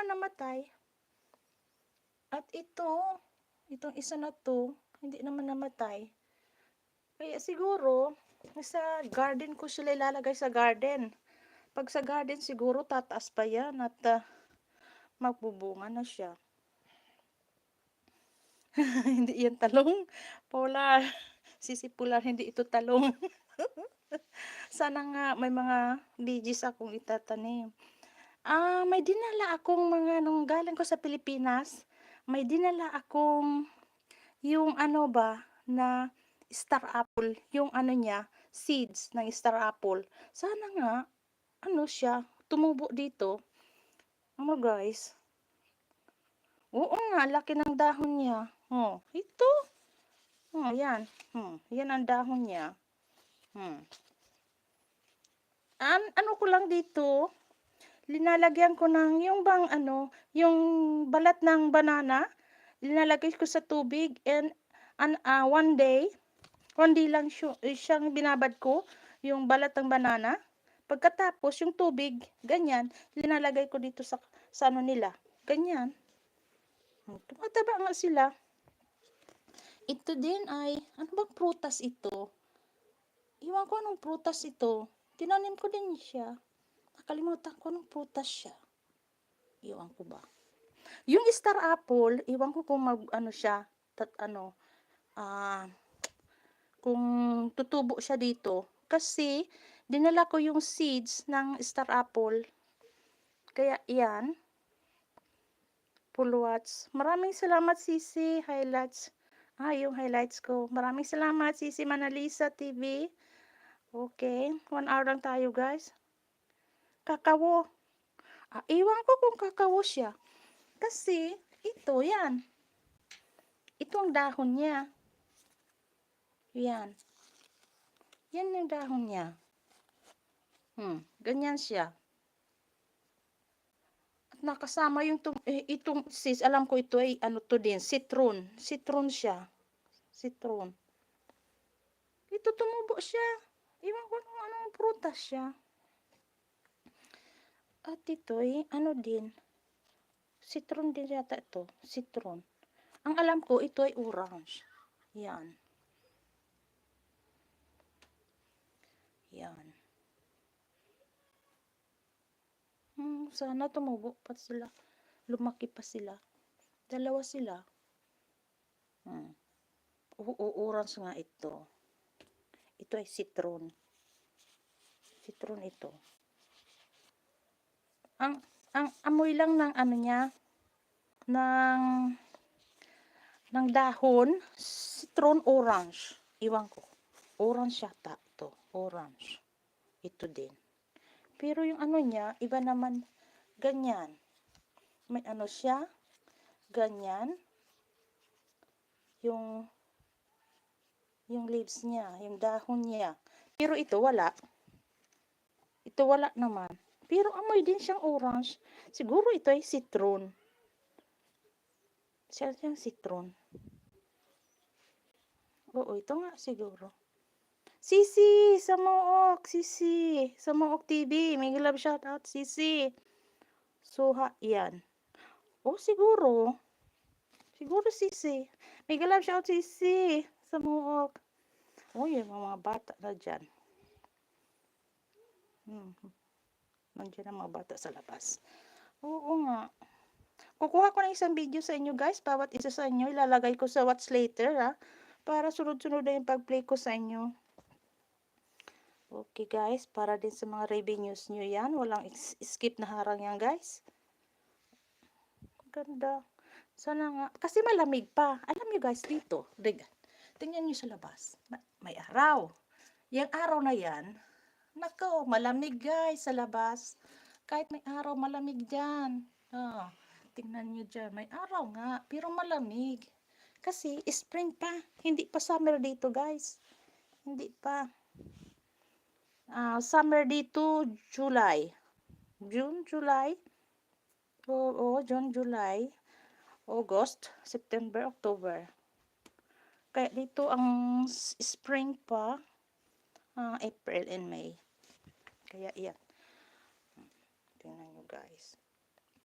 naman namatay. At itong isa na to, hindi naman namatay. Kaya siguro, sa garden ko sila ilalagay sa garden. Pag sa garden siguro tataas pa yan at magbubunga na siya. Hindi yan talong. Polar. Sisi Polar, hindi ito talong. Sana nga may mga digis akong itatanim. May dinala akong mga nung galing ko sa Pilipinas. May dinala akong yung ano ba na star apple, yung ano niya, seeds ng star apple. Sana nga ano siya, tumubo dito. Ano guys? Oo nga, laki ng dahon niya. Oh, ito. Oh, yan. Yan ang dahon niya. Ano ko lang dito, linalagyan ko ng yung bang ano, yung balat ng banana, linalagay ko sa tubig and one day lang siyang binabad ko, yung balat ng banana. Pagkatapos, yung tubig, ganyan, linalagay ko dito sa ano nila. Ganyan. Tumataba nga sila. Ito din ay, ano bang prutas ito? Iwan ko anong prutas ito. Tinanim ko din siya. Nakalimutan ko anong prutas siya. Iwan ko ba? Yung star apple, iwan ko kung ano siya, kung tutubo siya dito. Kasi, dinala ko yung seeds ng star apple. Kaya, yan. Pulwats. Maraming salamat, Sisi. Highlights. Yung highlights ko. Maraming salamat, Sisi Manalisa TV. Okay. 1 hour lang tayo, guys. Kakawo. Iwan ko kung kakawo siya. Kasi, ito, yan. Ito ang dahon niya. Yan. Yan yung dahon niya. Ganyan siya. At nakasama yung itong sis, alam ko ito ay ano to din, citron. Citron siya. Citron. Ito tumubo siya. Iwan ko kung anong prutas siya. At ito ay ano din. Citron din yata ito. Citron. Ang alam ko ito ay orange. Yan. Yan. Sana tumubo pa sila. Lumaki pa sila. Dalawa sila. Orange nga ito. Ito ay citron. Citron ito. Ang amoy lang ng ano niya, ng dahon, citron orange. Iwan ko. Orange yata ito. Orange. Ito din. Pero yung ano niya, iba naman, ganyan. May ano siya, ganyan. Yung leaves niya, yung dahon niya. Pero ito wala. Ito wala naman. Pero amoy din siyang orange. Siguro ito ay citron. Siya yung citron. Oo, ito nga siguro. Sisi, sa Mook. Sisi, sa Mook TV. May love shout out, Sisi. Suha, yan. Siguro. Siguro, Sisi. May love shout out, Sisi. Sa Mook. Yung mga bata na dyan. Nandiyan ang mga bata sa labas. Oo nga. Kukuha ko ng isang video sa inyo guys. Bawat isa sa inyo ilalagay ko sa watch later para sunod-sunod na yung pag-play ko sa inyo. Okay guys. Para din sa mga revenues nyo yan. Walang skip na harang yan guys. Ganda. Sana nga. Kasi malamig pa. Alam nyo guys dito. Tingnan nyo sa labas. May araw. Yung araw na yan. Nako, malamig guys sa labas. Kahit may araw, malamig dyan. Tingnan nyo dyan. May araw nga, pero malamig. Kasi, spring pa. Hindi pa summer dito, guys. Hindi pa. Summer dito, July. June, July. June, July. August, September, October. Kaya dito, ang spring pa. April and May. Kaya, yan. Tingnan nyo, guys.